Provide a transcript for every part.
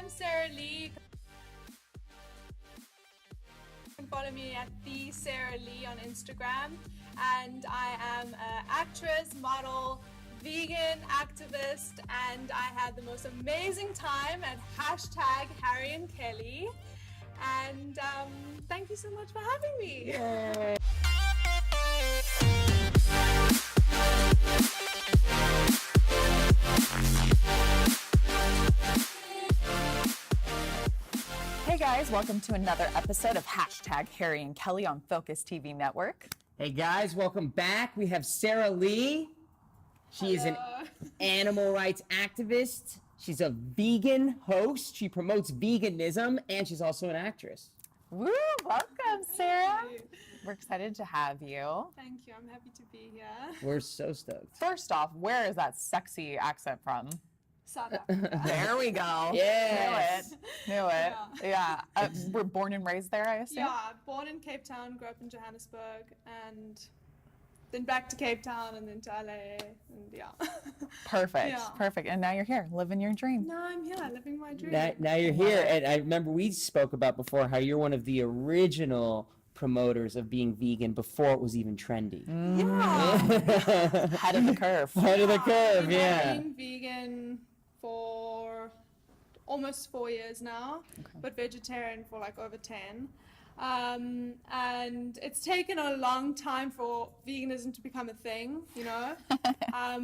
I'm Sarah Lee. You can follow me at the Sarah Lee on Instagram, and I am an actress, model, vegan activist, and I had the most amazing time at #Harry and Kelly. And thank you so much for having me. Yay. Hey guys, welcome to another episode of #Harry and Kelly on Focus TV Network. Hey guys, welcome back. We have Sarah Lee. She is an animal rights activist. She's a vegan host. She promotes veganism, and she's also an actress. Woo! Welcome, Sarah. you. We're excited to have you. Thank you. I'm happy to be here. We're so stoked. First off, where is that sexy accent from? South Africa. There we go. Yes. Knew it. Yeah. We're born and raised there, I assume? Yeah, born in Cape Town, grew up in Johannesburg, and then back to Cape Town, and then to LA, and yeah. Perfect. Yeah. Perfect. And now you're here, living your dream. Now I'm here, living my dream. Now you're here, and I remember we spoke about before how you're one of the original promoters of being vegan before it was even trendy. Yeah. Head of the curve. Head of the curve, I've yeah. been vegan for almost 4 years now, but vegetarian for like over 10. And it's taken a long time for veganism to become a thing, you know.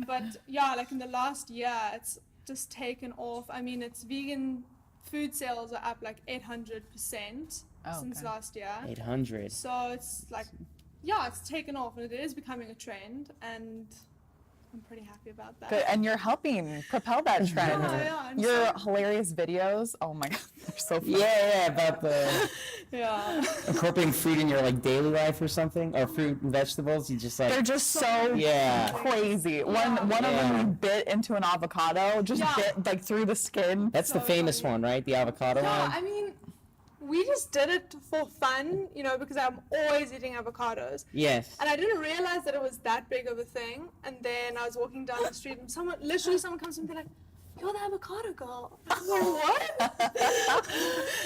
But yeah, like in the last year, it's just taken off. I mean, it's vegan food sales are up like 800% since okay. last year. 800. So it's like, yeah, it's taken off, and it is becoming a trend, and I'm pretty happy about that. Good. And you're helping propel that trend. Yeah, I'm Your so- hilarious videos. Oh my God, they're so funny. Yeah, about the Yeah. incorporating fruit in your like daily life or something, or fruit and vegetables. You just like They're just so yeah. crazy. One of Yeah. them we bit into an avocado, just Yeah. bit like through the skin. That's the So famous funny. one, right? The avocado Yeah, one. I mean, we just did it for fun, you know, because I'm always eating avocados. Yes. And I didn't realize that it was that big of a thing. And then I was walking down the street, and someone comes and be like, "You're the avocado girl." I'm like, "What?"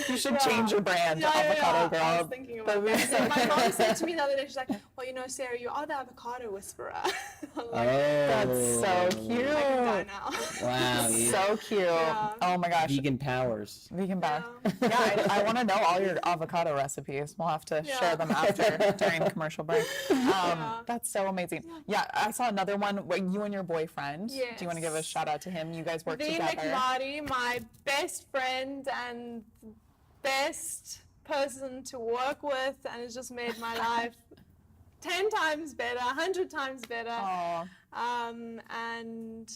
You should Yeah. change your brand to Avocado Girl. I was thinking about That'd be that. And so then my mom said to me the other day, she's like, "Well, you know, Sarah, you are the avocado whisperer." I'm like, That's so cute. I can die now. Wow. Yeah. So cute. Yeah. Oh my gosh. Vegan powers. Vegan back. Yeah. Yeah, I want to know all your avocado recipes. We'll have to Yeah. share them after during commercial break. Yeah. That's so amazing. Yeah, I saw another one where you and your boyfriend. Do you want to give a Yes. shout out to him? You guys work V. together. McLarty, my best friend and best person to work with, and it's just made my life 10 times better, 100 times better. Oh, And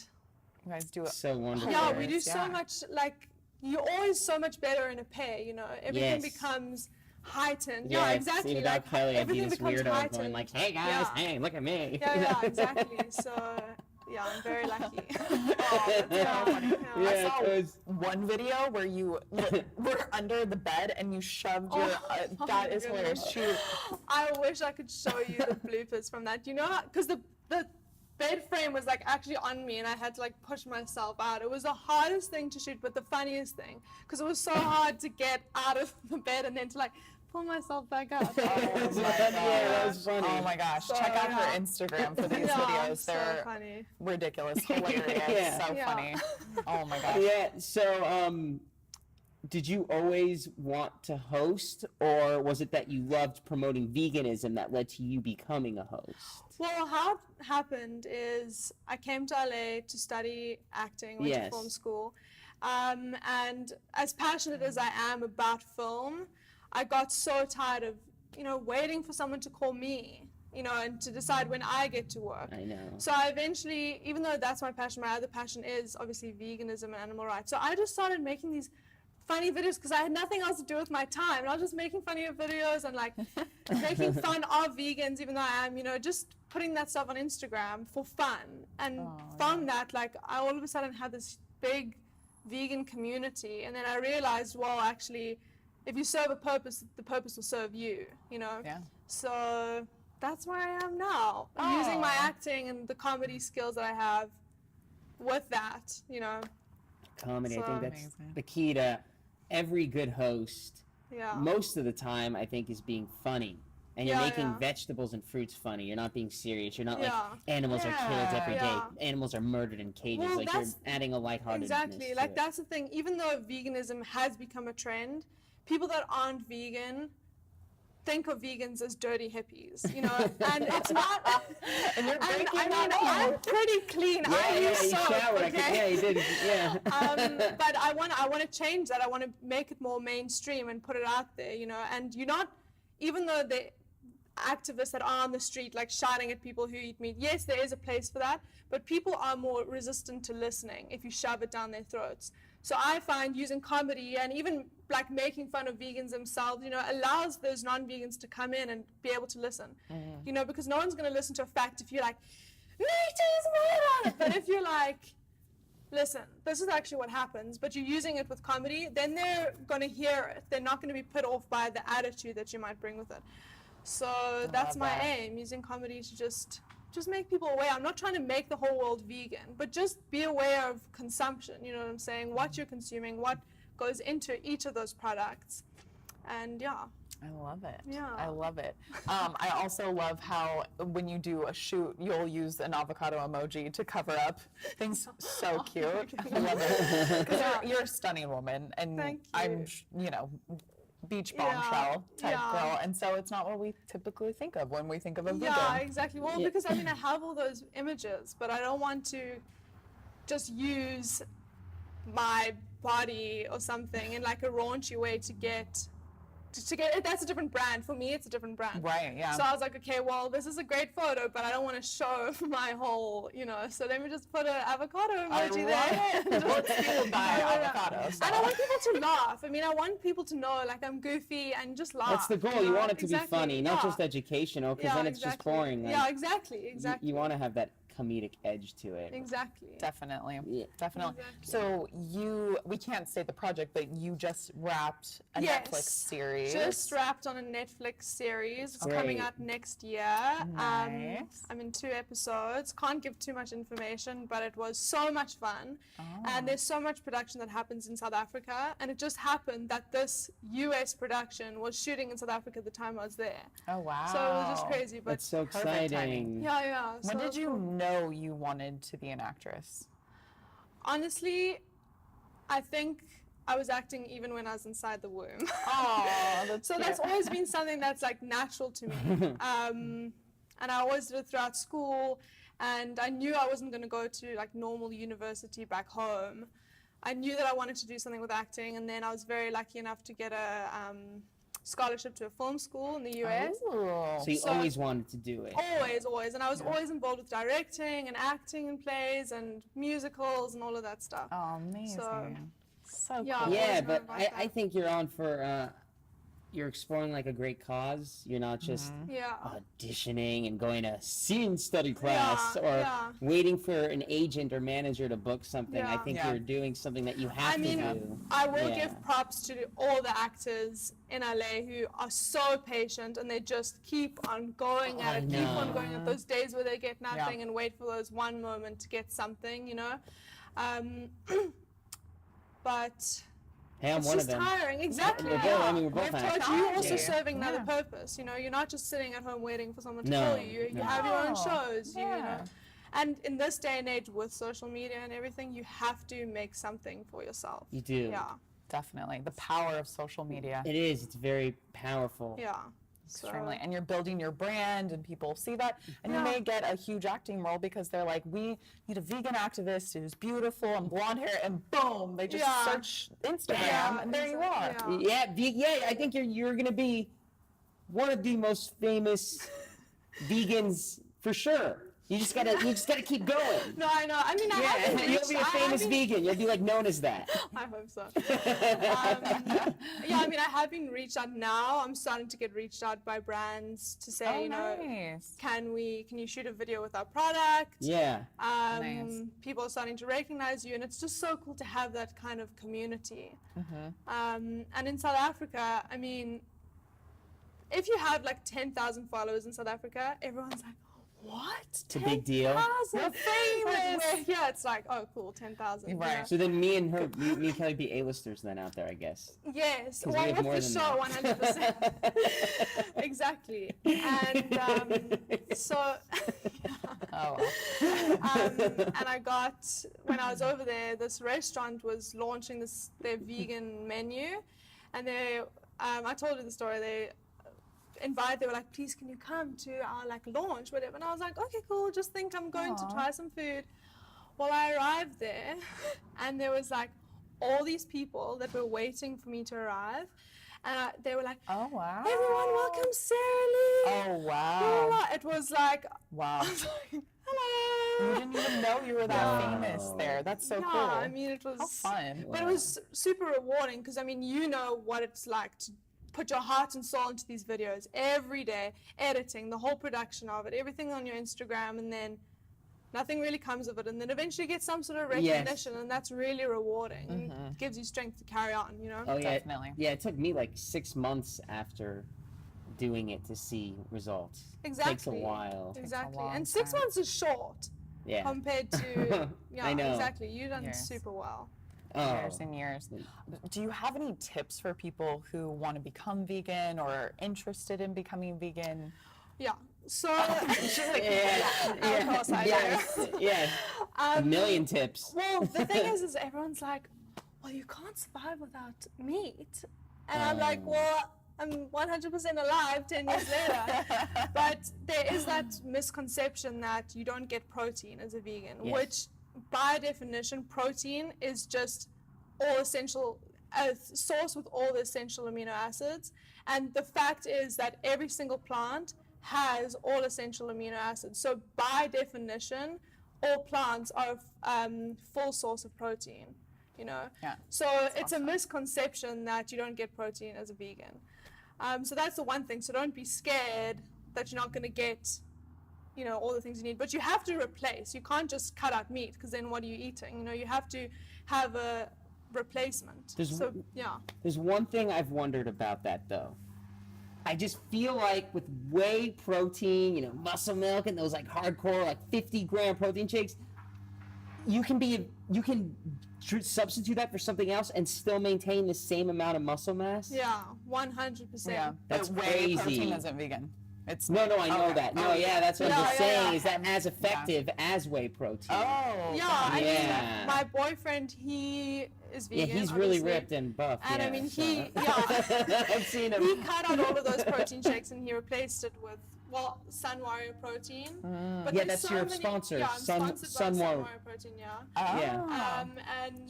you guys do it. So wonderful. yeah, we do Hilarious, so yeah. much, like, you're always so much better in a pair, you know, everything Yes. becomes heightened. Yeah, Yeah, it's exactly. without Like, Kelly, I'd be everything this becomes weirdo heightened. going like, "Hey guys, Yeah. hey, look at me." Yeah, exactly. So, yeah, I'm very lucky. Yeah. funny. I Yeah, saw it was- one video where you were under the bed and you shoved your. Oh, That my is hilarious. goodness. I wish I could show you the bloopers from that. You know, because the bed frame was like actually on me, and I had to like push myself out. It was the hardest thing to shoot, but the funniest thing, because it was so hard to get out of the bed and then to like pull myself back up. Oh my Yeah, that was God. funny. Oh my gosh. So, Check out yeah. her Instagram for these Yeah, videos. so They're funny. ridiculous, hilarious, Yeah. so Yeah. funny. Oh my gosh. Yeah. So, did you always want to host, or was it that you loved promoting veganism that led to you becoming a host? Well, how it happened is I came to LA to study acting, went Yes. to film school, and as passionate as I am about film, I got so tired of, you know, waiting for someone to call me, you know, and to decide when I get to work. I know. So I eventually, even though that's my passion, my other passion is obviously veganism and animal rights. So I just started making these funny videos because I had nothing else to do with my time. And I was just making funny videos and like making fun of vegans, even though I am, you know, just putting that stuff on Instagram for fun. And from that, like, I all of a sudden had this big vegan community. And then I realized, well, actually, if you serve a purpose, the purpose will serve you, you know? Yeah. So that's where I am now. I'm using my Aw. acting and the comedy skills that I have with that, you know? Comedy. I So think that's amazing. the key to every good host, Yeah. most of the time, I think, is being funny. And you're Yeah, making yeah. vegetables and fruits funny. You're not being serious. You're not like Yeah. animals are killed every day. Yeah. Animals are murdered in cages. Well, like you're that's- adding a lightheartedness Exactly. to Like it. that's the thing. Even though veganism has become a trend, people that aren't vegan think of vegans as dirty hippies, you know, and it's not. And you're breaking I that mean, I'm mold. pretty clean. I Yeah, use you soap, showered. okay? Yeah, you did. Yeah. But I want to change that. I want to make it more mainstream and put it out there, you know. And you're not, even though the activists that are on the street like shouting at people who eat meat, yes, there is a place for that, but people are more resistant to listening if you shove it down their throats. So I find using comedy and even like making fun of vegans themselves, you know, allows those non-vegans to come in and be able to listen, you know, because no one's going to listen to a fact if you're like, meat is murder. But if you're like, listen, this is actually what happens, but you're using it with comedy, then they're going to hear it. They're not going to be put off by the attitude that you might bring with it. So that's my that. aim, using comedy to just make people aware. I'm not trying to make the whole world vegan, but just be aware of consumption, you know what I'm saying? What you're consuming, what goes into each of those products. And yeah. I love it. Yeah. I love it. I also love how when you do a shoot, you'll use an avocado emoji to cover up things. So cute. I love it. Because you're a stunning woman, and Thank I'm, you. you know, beach Yeah, bombshell type yeah. girl, and so it's not what we typically think of when we think of a vegan. Yeah, exactly. Well, Yeah. because I mean, I have all those images, but I don't want to just use my body or something in like a raunchy way to get that's a different brand. For me, it's a different brand. Right, yeah. So I was like, okay, well, this is a great photo, but I don't want to show my whole, you know, so let me just put an avocado I emoji love there. it. What's fueled by Yeah. avocado? So. And I want people to laugh. I mean, I want people to know, like, I'm goofy and just laugh. That's the goal. You know? want it to Exactly. be funny, not Yeah. just educational, because Yeah, then it's just exactly. boring. Like, Yeah, exactly, exactly. You want to have that comedic edge to it. Exactly. Definitely. Yeah. Definitely. Exactly. So we can't say the project, but you just wrapped a Yes. Netflix series. Just wrapped on a Netflix series. It's coming Great. out next year. Nice. I'm in 2 episodes. Can't give too much information, but it was so much fun. And there's so much production that happens in South Africa. And it just happened that this US production was shooting in South Africa at the time I was there. Oh, wow. So it was just crazy. But That's so Perfect exciting. timing. yeah, yeah. When so did you cool. know you wanted to be an actress? Honestly, I think I was acting even when I was inside the womb. Oh, that's So that's always been something that's like natural to me. And I always did it throughout school. And I knew I wasn't going to go to like normal university back home. I knew that I wanted to do something with acting. And then I was very lucky enough to get a scholarship to a film school in the US. Oh. So you So- always wanted to do it. Always, always. And I was always involved with directing and acting in plays and musicals and all of that stuff. Oh, amazing. So yeah, cool. Yeah, always but wanted to I think you're on for you're exploring like a great cause. You're not just Yeah. auditioning and going to scene study class Yeah, or yeah. waiting for an agent or manager to book something. I Yeah. think Yeah. you're doing something that you have I mean, to do. I will Yeah. give props to all the actors in LA who are so patient and they just keep on going at I it, keep on know. going at those days where they get nothing and wait for those one moment to get something, you know. But Hey, I'm it's one just of them. tiring. Exactly. We're both- yeah. I mean, we're both But actors. you're also Yeah. serving another Yeah. purpose. You know, you're not just sitting at home waiting for someone to No, call you. You no. have your own No. shows. You Yeah. know. And in this day and age with social media and everything, you have to make something for yourself. You do. Yeah. Definitely. The power of social media. It is. It's very powerful. Yeah. Extremely. And you're building your brand and people see that. And Yeah. you may get a huge acting role because they're like, we need a vegan activist who's beautiful and blonde hair, and boom, they just Yeah. search Instagram Yeah, and there you are. exactly, Yeah, I think you're gonna be one of the most famous vegans for sure. You just gotta keep going. No, I know. I mean, I Yeah, haven't you'll reached, be a I famous haven't- vegan. You'll be like known as that. I hope so. Yeah, I mean, I have been reached out now. I'm starting to get reached out by brands to say, Oh, you know, nice. can you shoot a video with our product? Yeah. Nice. People are starting to recognize you, and it's just so cool to have that kind of community. And in South Africa, I mean, if you have like 10,000 followers in South Africa, everyone's like, what? It's a big deal. 10,000? You're famous. Yeah, it's like, oh, cool, 10,000. Right. Yeah. So then me and Kelly be A-listers then out there, I guess. Yes, 'Cause we well, have with more the than show, that. 100%. Exactly. And so, Oh, and I got, when I was over there, this restaurant was launching their vegan menu, and I told her the story. They were like, please, can you come to our like launch, whatever. And I was like, okay, cool. Just think I'm going to Aw. try some food. Well, I arrived there, and there was like all these people that were waiting for me to arrive, and they were like, oh wow. everyone, welcome Sarah Lee. Oh Blah, wow. blah, blah. It was like, Wow. You hello. didn't even know you were that Wow. famous there. That's so Yeah, cool. I mean, it was How fun. But it was super rewarding because, I mean, you know what it's like to put your heart and soul into these videos every day, editing, the whole production of it, everything on your Instagram, and then nothing really comes of it. And then eventually you get some sort of recognition, and that's really rewarding. It gives you strength to carry on, you know? Oh yeah, Definitely. Yeah, it took me like 6 months after doing it to see results. Exactly. Takes a while. Exactly. long And 6 time. months is short Yeah. compared to, yeah, I know. exactly. You've done Years. super well. Oh. Years and years. Do you have any tips for people who want to become vegan or are interested in becoming vegan? Yeah. So, She's like, of course I do. Yes. Yes. A million tips. Well, the thing is everyone's like, well, you can't survive without meat. And I'm like, well, I'm 100% alive 10 years later. But there is that misconception that you don't get protein as a vegan, Yes. which by definition, protein is just all essential, a source with all the essential amino acids. And the fact is that every single plant has all essential amino acids. So by definition, all plants are a full source of protein, you know? Yeah. So it's a misconception that you don't get protein as a vegan. So that's the one thing. So don't be scared that you're not going to get, you know, all the things you need. But you have to replace. You can't just cut out meat because then what are you eating? You know, you have to have a replacement. There's one thing I've wondered about that though. I just feel like with whey protein, you know, muscle milk and those like hardcore like 50-gram protein shakes, you can substitute that for something else and still maintain the same amount of muscle mass. Yeah, 100%. Yeah. That's but whey crazy. protein isn't vegan. It's No, I know Okay. that. No, Oh, yeah, that's what Yeah, I'm just yeah, saying. yeah. Is that as effective as whey protein? Oh. Yeah, I Yeah. mean, my boyfriend, he is Yeah, vegan. he's really obviously. ripped and buff. And yeah, I mean, so- I've seen him. he cut out all of those protein shakes and he replaced it with, well, Sun Warrior protein. But Yeah, there's that's so your many, sponsor, Yeah, I'm Sun- sponsored by Sun Sun War- Warrior protein, yeah. Oh. Yeah.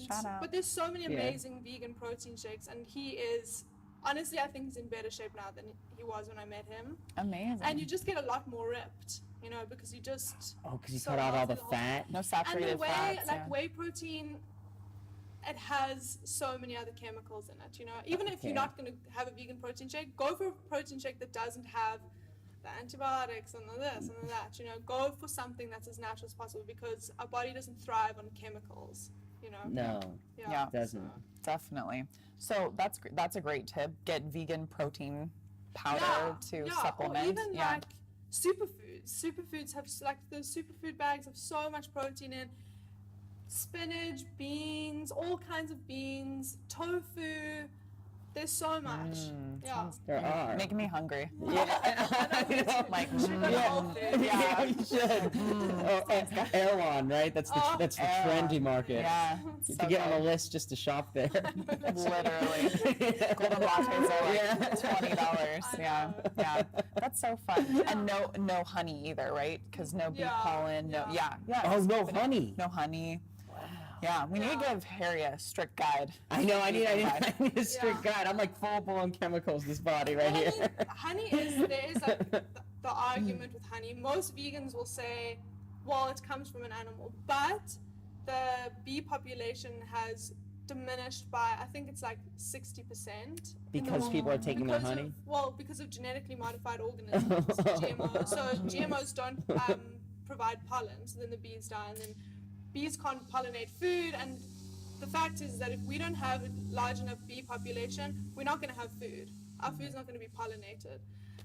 Shout out. But there's so many Yeah. amazing vegan protein shakes, and he is, honestly, I think he's in better shape now than he was when I met him. Amazing. And you just get a lot more ripped, you know, because you just. Oh, because you so cut out all healthy the whole- fat. no And saturated the whey, fats. like yeah. whey protein, it has so many other chemicals in it, you know. Even if Okay. you're not going to have a vegan protein shake, go for a protein shake that doesn't have the antibiotics and the this and the that, you know. Go for something that's as natural as possible because our body doesn't thrive on chemicals, you know. No, Yeah. it doesn't. Definitely. So that's a great tip. Get vegan protein powder to supplement. Or even yeah. like superfoods. Superfoods have like those superfood bags have so much protein in spinach, beans, all kinds of beans, tofu. There's so much. Yeah. There are. Making me hungry. Yeah, I know. Like, Should go to Whole Foods. Yeah, you should. Erewhon, right? That's the Oh. that's the Erewhon. trendy market. Yeah. To So get on good. the list just to shop there. Literally. Golden lattes are like Yeah. $20. I Yeah. know. Yeah. That's so fun. And no honey either, right? Because no bee Yeah, pollen, no yeah. yeah. Oh, no honey. No honey. Yeah, we need to Yeah. give Harry a strict guide. I know. I need a strict Yeah. guide. I'm like full blown chemicals. This body right And I here. mean, honey there is like the argument with honey. Most vegans will say, well, it comes from an animal, but the bee population has diminished by, I think it's like 60%. Because people are taking the Because honey. because of genetically modified organisms, GMOs. So GMOs don't provide pollen, so then the bees die, and then bees can't pollinate food. And the fact is that if we don't have a large enough bee population, we're not going to have food. Our food's not going to be pollinated.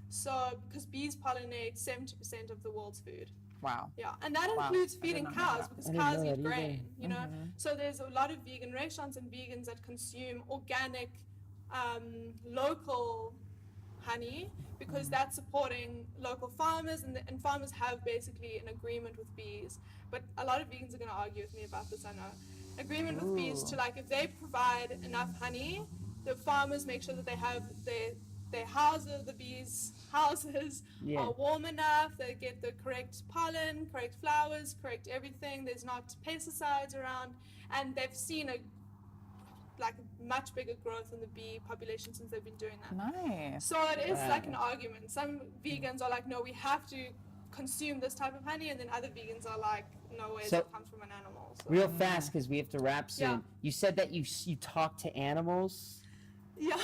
So, because bees pollinate 70% of the world's food. Wow. Yeah, and that Wow. includes I did feeding not know cows that. because I didn't cows know eat that either. grain, you know. So there's a lot of vegan restaurants and vegans that consume organic, local honey because that's supporting local farmers, and farmers have basically an agreement with bees. But a lot of vegans are going to argue with me about this, I know. Agreement with bees to, like, if they provide enough honey, the farmers make sure that they have their houses, the bees' houses Yeah. are warm enough, they get the correct pollen, correct flowers, correct everything, there's not pesticides around, and they've seen a much bigger growth in the bee population since they've been doing that. Nice. So it is Wow. like an argument. Some vegans are like, no, we have to consume this type of honey, and then other vegans are like, no way, So- it comes from an animal. So. Real fast, because we have to wrap soon. Yeah. You said that you talk to animals. Yeah.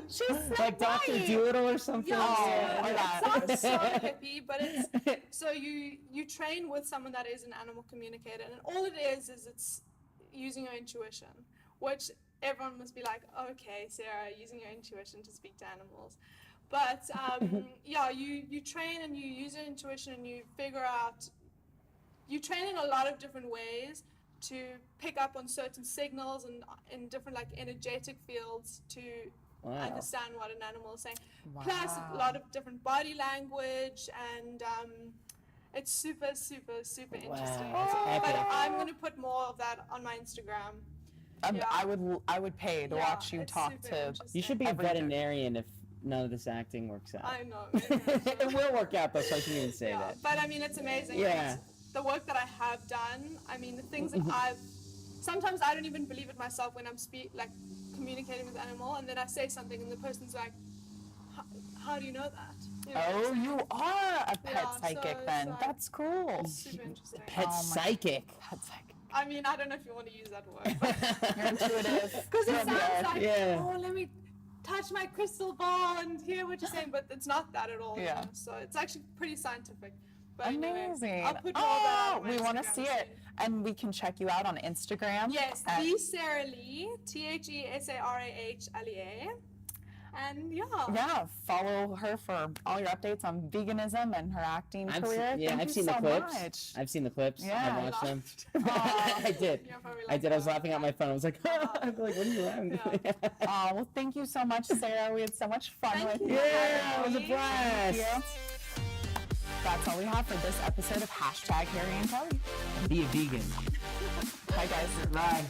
She's so Like Dr. right. Doolittle or something. Yeah, Oh, it yeah. sounds so hippie, but it's so you train with someone that is an animal communicator, and all it is it's using your intuition, which everyone must be like, okay, Sarah, using your intuition to speak to animals. But yeah, you train and you use your intuition and you figure out. You train in a lot of different ways to pick up on certain signals and in different like energetic fields to Wow. understand what an animal is saying. Wow. Plus a lot of different body language, and it's super, super, super interesting. that's But epic. I'm gonna put more of that on my Instagram. Yeah. I would pay to Yeah, watch you it's talk super to. interesting. You should be a Everything. veterinarian if none of this acting works out. I know. Maybe I should. It will work out though, so I shouldn't even say Yeah, that. but I mean, it's amazing. Yeah. It's the work that I have done. I mean, the things that I've. Sometimes I don't even believe it myself when I'm communicating with an animal, and then I say something, and the person's like, "How do you know that?" You know, Oh, you are a pet Yeah, psychic so then. it's like- That's cool. it's super interesting. Pet Oh my- psychic. Pet psychic. I mean, I don't know if you want to use that word, but You're intuitive. because it You're sounds good. like, Yeah. oh, let me touch my crystal ball and hear what you're saying, but it's not that at all. you Yeah. know, so it's actually pretty scientific. But anyway, Amazing. I'll put more of that Oh, on my we want to Instagram see it. soon. And we can check you out on Instagram. Yes, at- the Sarah Lee, TheSarahLea. And yeah. Yeah, follow her for all your updates on veganism and her acting career. Thank I've you seen so the clips. much. I've seen the clips. Yeah. I've watched them. Aw. I did. You're probably I did. I was like, laughing at my phone. I was like, I'm like, what are you laughing at? Oh, well, thank you so much, Sarah. We had so much fun Thank with you. you. Yeah, it was a Thank blast. Thank you. That's all we have for this episode of Harry and Kelly. Be a vegan. Bye, guys. Bye.